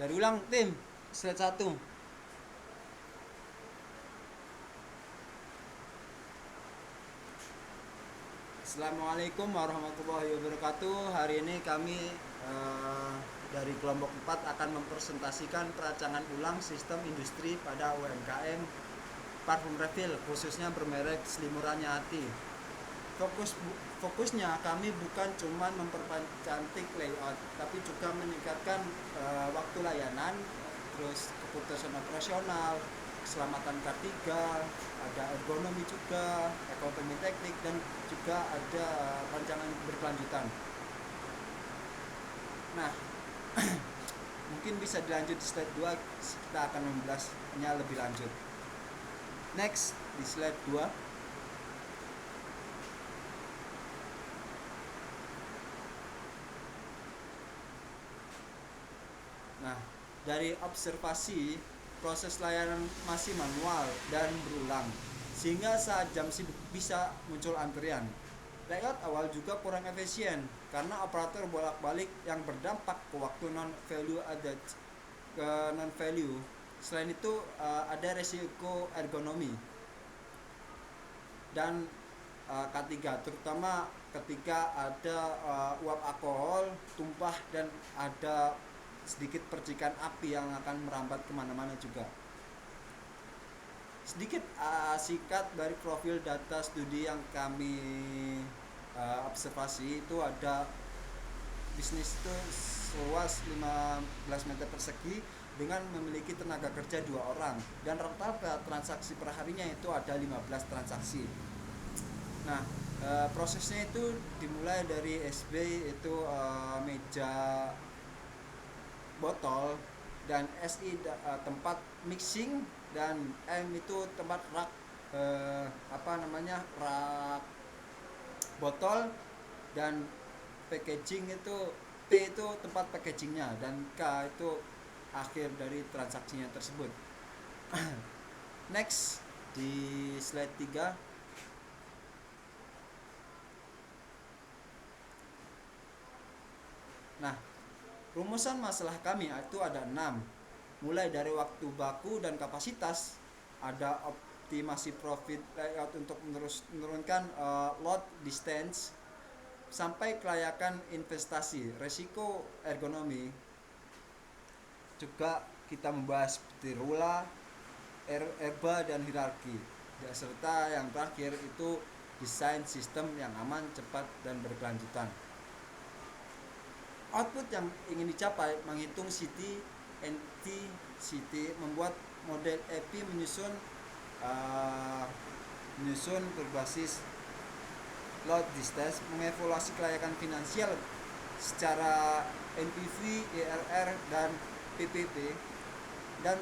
Dari ulang tim, slide 1. Assalamualaikum warahmatullahi wabarakatuh. Hari ini kami dari kelompok 4 akan mempresentasikan perancangan ulang sistem industri pada UMKM parfum refill, khususnya bermerek Selimurannya Hati. Fokusnya kami bukan cuma mempercantik layout, tapi juga meningkatkan waktu layanan, terus keputusan operasional, keselamatan K3, ada ergonomi juga, ekonomi teknik, dan juga ada rancangan berkelanjutan. Nah, mungkin bisa dilanjut di slide 2, kita akan membahasnya lebih lanjut. Next, di slide 2. Nah, dari observasi, proses layanan masih manual dan berulang, sehingga saat jam sibuk bisa muncul antrian. Layout awal juga kurang efisien, karena operator bolak-balik yang berdampak ke waktu non-value added ke non-value. Selain itu, ada resiko ergonomi dan K3, terutama ketika ada uap alkohol tumpah dan ada sedikit percikan api yang akan merambat kemana-mana juga. Sedikit singkat dari profil data studi yang kami observasi, itu ada bisnis itu seluas 15 meter persegi dengan memiliki tenaga kerja 2 orang, dan rata-rata transaksi perharinya itu ada 15 transaksi. Nah, prosesnya itu dimulai dari SB itu meja botol, dan SI tempat mixing, dan M itu tempat rak rak botol, dan packaging itu P itu tempat packagingnya, dan K itu akhir dari transaksinya tersebut. Next, di slide 3. Nah, rumusan masalah kami itu ada 6. Mulai dari waktu baku dan kapasitas, ada optimasi profit layout untuk menurunkan load distance, sampai kelayakan investasi, resiko ergonomi. Juga kita membahas seperti RULA, ERBA, dan hierarki. Serta yang terakhir itu desain sistem yang aman, cepat, dan berkelanjutan. Output yang ingin dicapai menghitung CT, NT, CT, membuat model EPI menyusun berbasis load distance, mengevaluasi kelayakan finansial secara NPV, IRR, dan PPP, dan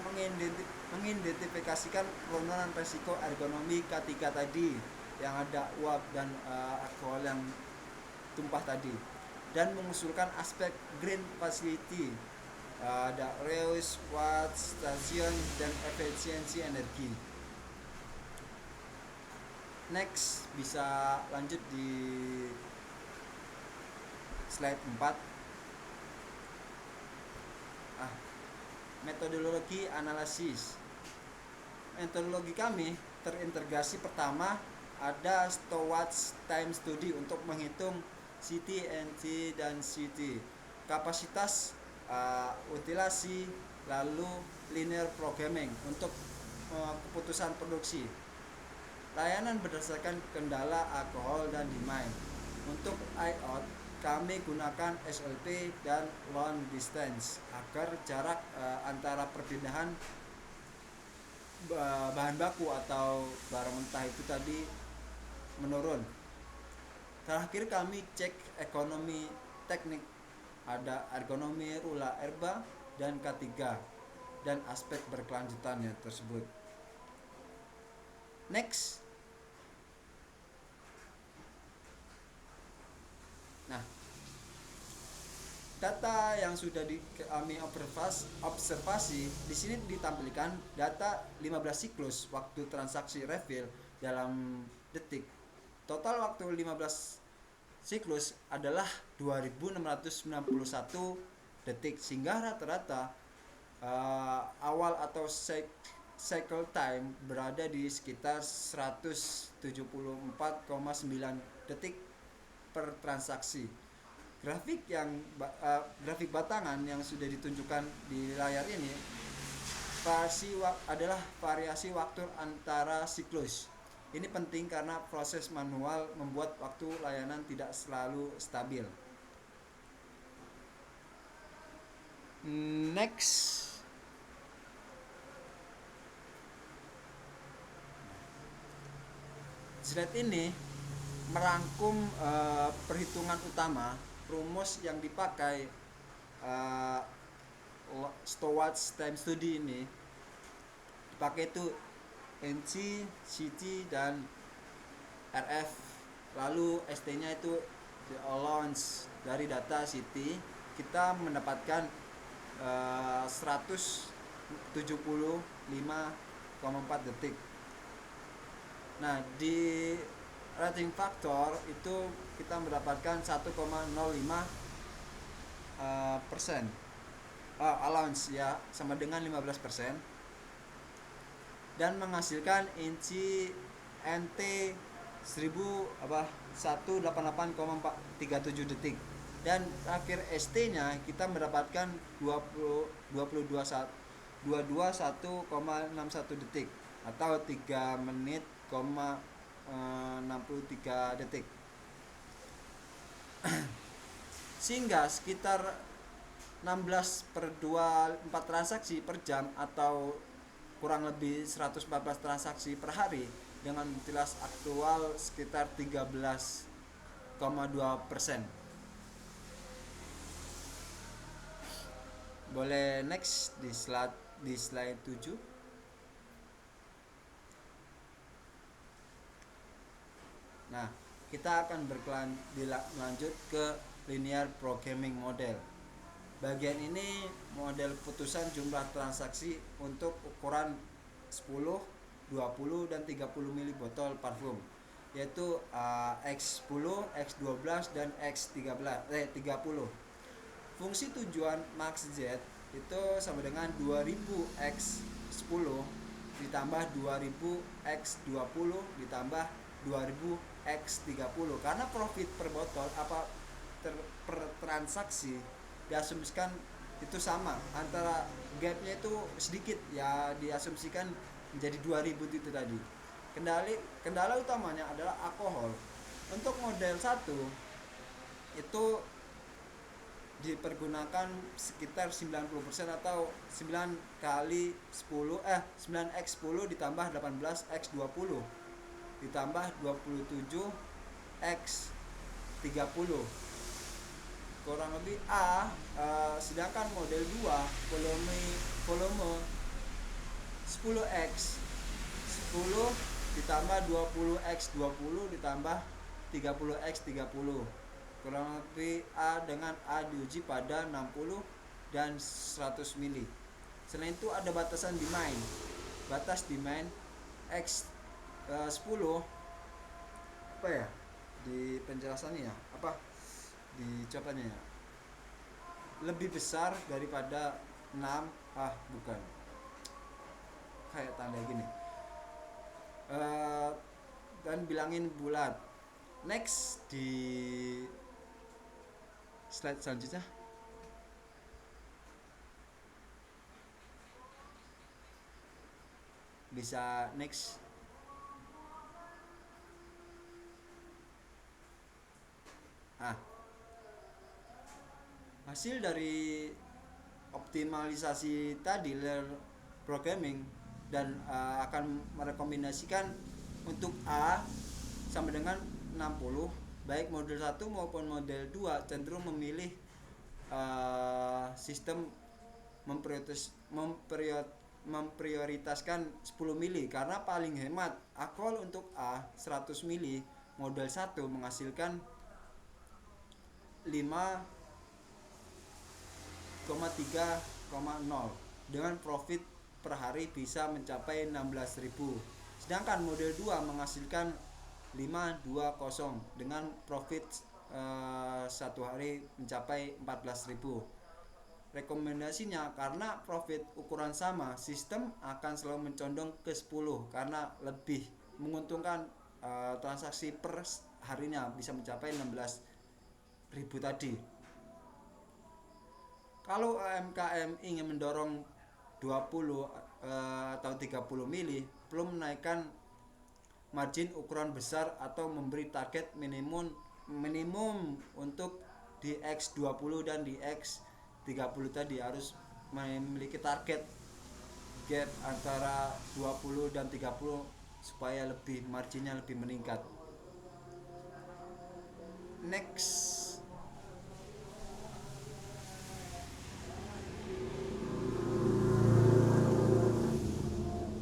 mengidentifikasikan penurunan resiko ergonomi K3 tadi yang ada uap dan alkohol yang tumpah tadi, dan mengusulkan aspek green facility, ada reuse, watt, station, dan efisiensi energi. Next, bisa lanjut di slide 4. Metodologi analisis. Metodologi kami terintegrasi. Pertama, ada Stowatts time study untuk menghitung CT, NT, dan CT, kapasitas, utilasi, lalu linear programming untuk keputusan produksi. Layanan berdasarkan kendala alkohol dan demand. Untuk layout, kami gunakan SLP dan long distance agar jarak antara perpindahan bahan baku atau barang mentah itu tadi menurun. Terakhir, kami cek ekonomi teknik, ada ergonomi, RULA, ERBA, dan K3, dan aspek berkelanjutannya tersebut. Next. Nah, data yang sudah kami observasi di sini ditampilkan data 15 siklus waktu transaksi refill dalam detik. Total waktu 15 siklus adalah 2691 detik, sehingga rata-rata awal atau cycle time berada di sekitar 174,9 detik per transaksi. Grafik batangan yang sudah ditunjukkan di layar ini adalah variasi waktu antara siklus. Ini penting karena proses manual membuat waktu layanan tidak selalu stabil. Next, slide ini merangkum perhitungan utama rumus yang dipakai Stowage time study ini. Dipakai itu NC, CT dan RF. Lalu ST-nya itu the allowance. Dari data CT kita mendapatkan 175,4 detik. Nah, di rating factor itu kita mendapatkan 1,05 persen. Allowance ya sama dengan 15%, dan menghasilkan inci NT 188,37 detik. Dan akhir ST-nya kita mendapatkan 22,61 detik atau 3 menit, 63 detik. Sehingga sekitar 16/24 transaksi per jam atau kurang lebih 114 transaksi per hari dengan utilitas aktual sekitar 13,2%. Boleh next di slide 7. Nah, kita akan berlanjut ke linear programming model. Bagian ini model putusan jumlah transaksi untuk ukuran 10, 20 dan 30 ml botol parfum, yaitu X10, X12 dan X30. Fungsi tujuan max Z itu sama dengan 2000 X10 ditambah 2000 X20 ditambah 2000 X30, karena profit per botol per transaksi diasumsikan itu sama, antara gapnya itu sedikit ya, diasumsikan menjadi 2000 itu tadi. Kendala utamanya adalah alkohol. Untuk model 1 itu dipergunakan sekitar 90% atau 9 kali 10 9x10 ditambah 18x20 ditambah 27x30 kurang lebih sedangkan model 2 volume 10x 10 ditambah 20x20 ditambah 30x30 kurang lebih A dengan A diuji pada 60 dan 100 mili. Selain itu ada batasan demand. Batas demand X 10 apa ya di penjelasannya ya, apa di jawabannya ya, lebih besar daripada 6 bukan kayak tanda gini, dan bilangin bulat. Next di slide selanjutnya. Bisa next. Hasil dari optimalisasi tadi linear programming dan akan merekomendasikan untuk A sama dengan 60, baik model 1 maupun model 2 cenderung memilih sistem memprioritaskan 10 mili karena paling hemat. Alkohol untuk A 100 mili model 1 menghasilkan 5,3,0 dengan profit per hari bisa mencapai 16.000. Sedangkan model 2 menghasilkan 520 dengan profit satu hari mencapai 14.000. rekomendasinya karena profit ukuran sama, sistem akan selalu mencondong ke 10 karena lebih menguntungkan. Transaksi per harinya bisa mencapai 16.000 tadi. Kalau UMKM ingin mendorong 20 atau 30 mili, perlu menaikkan margin ukuran besar atau memberi target minimum untuk di X20 dan di X30 tadi harus memiliki target gap antara 20 dan 30 supaya lebih marginnya lebih meningkat. Next,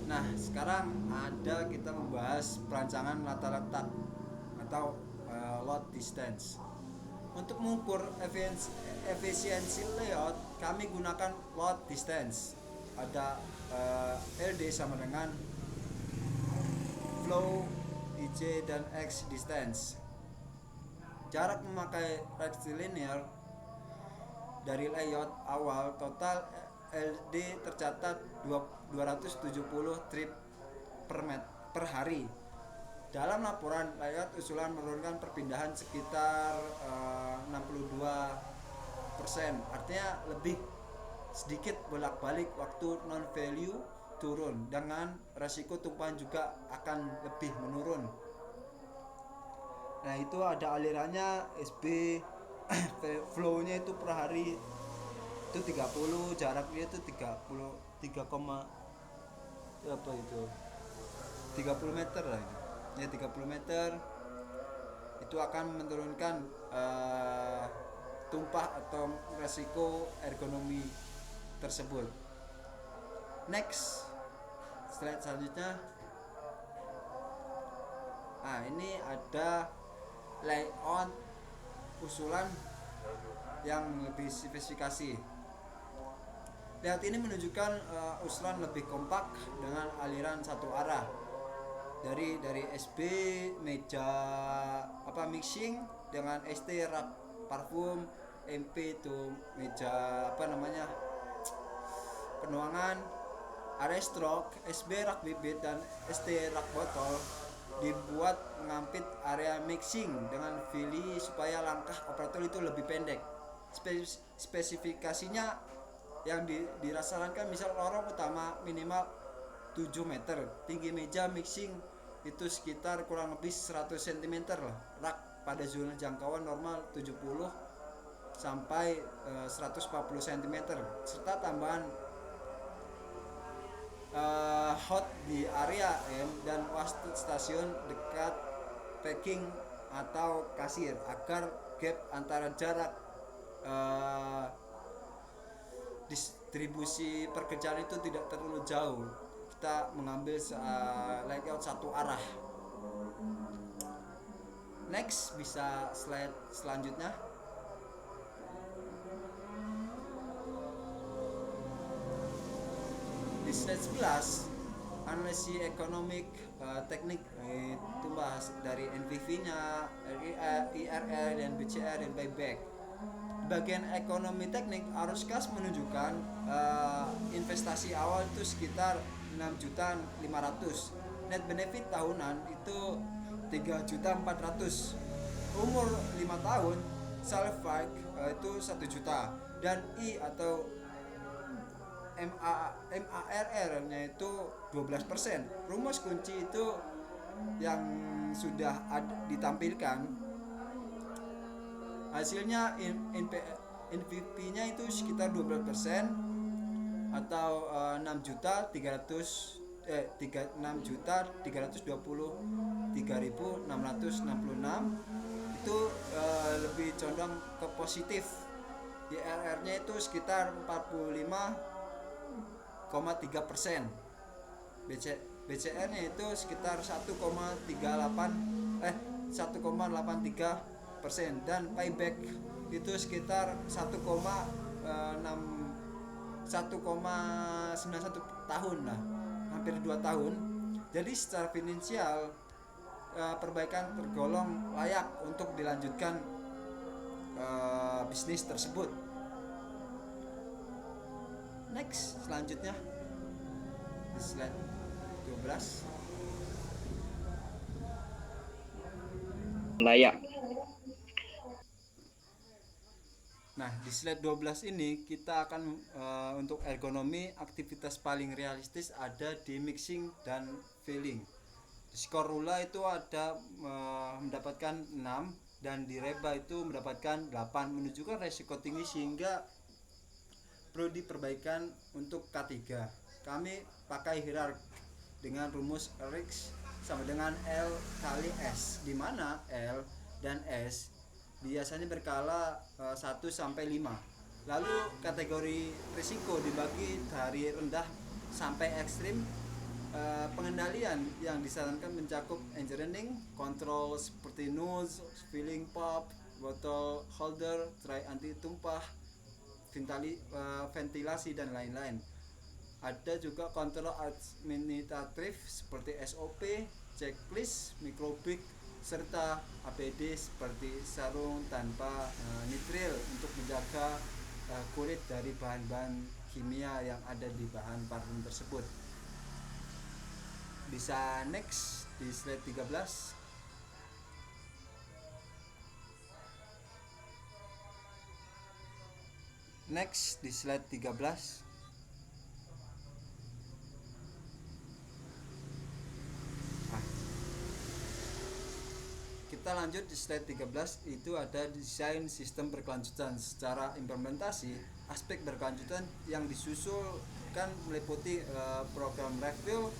nah sekarang kita membahas perancangan latar letak atau load distance. Untuk mengukur efisiensi layout, kami gunakan load distance. Ada LD sama dengan flow, IJ, dan X distance. Jarak memakai rectilinear dari layout awal, total LD tercatat 270 trip per hari. Dalam laporan, layout usulan menurunkan perpindahan sekitar 62%. Artinya lebih sedikit bolak-balik waktu non value turun, dengan resiko tumpahan juga akan lebih menurun. Nah itu ada alirannya SB flow-nya itu per hari itu 30, jaraknya itu 33, apa itu 30 meter lah itu. Ya 30 meter itu akan menurunkan tumpah atau resiko ergonomi tersebut. Next, slide selanjutnya. Nah ini ada layout usulan yang lebih spesifikasi. Layout ini menunjukkan usulan lebih kompak dengan aliran satu arah. Dari SB meja mixing dengan ST rak parfum, MP itu meja penuangan, area stroke, SB rak bibit, dan ST rak botol dibuat mengampit area mixing dengan fili supaya langkah operator itu lebih pendek. Spesifikasinya yang dirasakan misal lorong utama minimal 7 meter, tinggi meja mixing itu sekitar kurang lebih 100 cm lah. Rak pada zona jangkauan normal 70 sampai 140 cm, serta tambahan hot di area M dan wasted stasiun dekat packing atau kasir agar gap antara jarak distribusi pekerjaan itu tidak terlalu jauh. Kita mengambil layout satu arah. Next, bisa slide selanjutnya. Di slide 11, analisis ekonomik teknik itu bahas dari NPV-nya, IRR dan BCR dan buyback. Bagian ekonomi teknik, arus kas menunjukkan investasi awal itu sekitar 6.500.000, net benefit tahunan itu 3.400.000, umur 5 tahun salvage itu 1 juta, dan I atau MARR-nya itu 12%. Rumus kunci itu yang sudah ditampilkan. Hasilnya NPV-nya itu sekitar 12% atau 6.323.666 itu lebih condong ke positif. IRR-nya itu sekitar 45,3%. BCR-nya itu sekitar 1,83%, dan payback itu sekitar 1,91 tahun lah, hampir 2 tahun. Jadi secara finansial perbaikan tergolong layak untuk dilanjutkan bisnis tersebut. Next, selanjutnya di slide 12. layak. Nah, di slide 12 ini kita akan untuk ergonomi aktivitas paling realistis ada di mixing dan filling. Di skor Rula itu ada mendapatkan 6 dan di Reba itu mendapatkan 8, menunjukkan resiko tinggi sehingga perlu diperbaikan untuk K3. Kami pakai hierarki dengan rumus RX sama dengan L kali S, di mana L dan S biasanya berkala 1 sampai 5. Lalu kategori risiko dibagi dari rendah sampai ekstrim. Pengendalian yang disarankan mencakup engineering, kontrol seperti nose, filling pump, bottle holder, tray anti tumpah, ventilasi dan lain-lain. Ada juga kontrol administratif seperti SOP, checklist, mikrobik, serta APD seperti sarung tanpa nitril untuk menjaga kulit dari bahan-bahan kimia yang ada di bahan parfum tersebut. Bisa next di slide 13. Next di slide 13. Kita lanjut di slide 13, itu ada desain sistem berkelanjutan. Secara implementasi, aspek berkelanjutan yang disusulkan meliputi program refill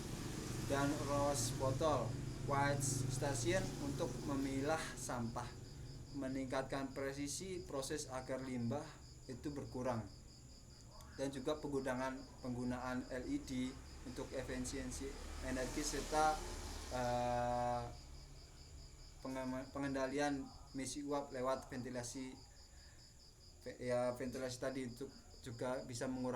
dan rose bottle, white station untuk memilah sampah, meningkatkan presisi proses agar limbah itu berkurang, dan juga penggunaan LED untuk efisiensi energi serta pengendalian misi uap lewat ventilasi tadi untuk juga bisa mengurangi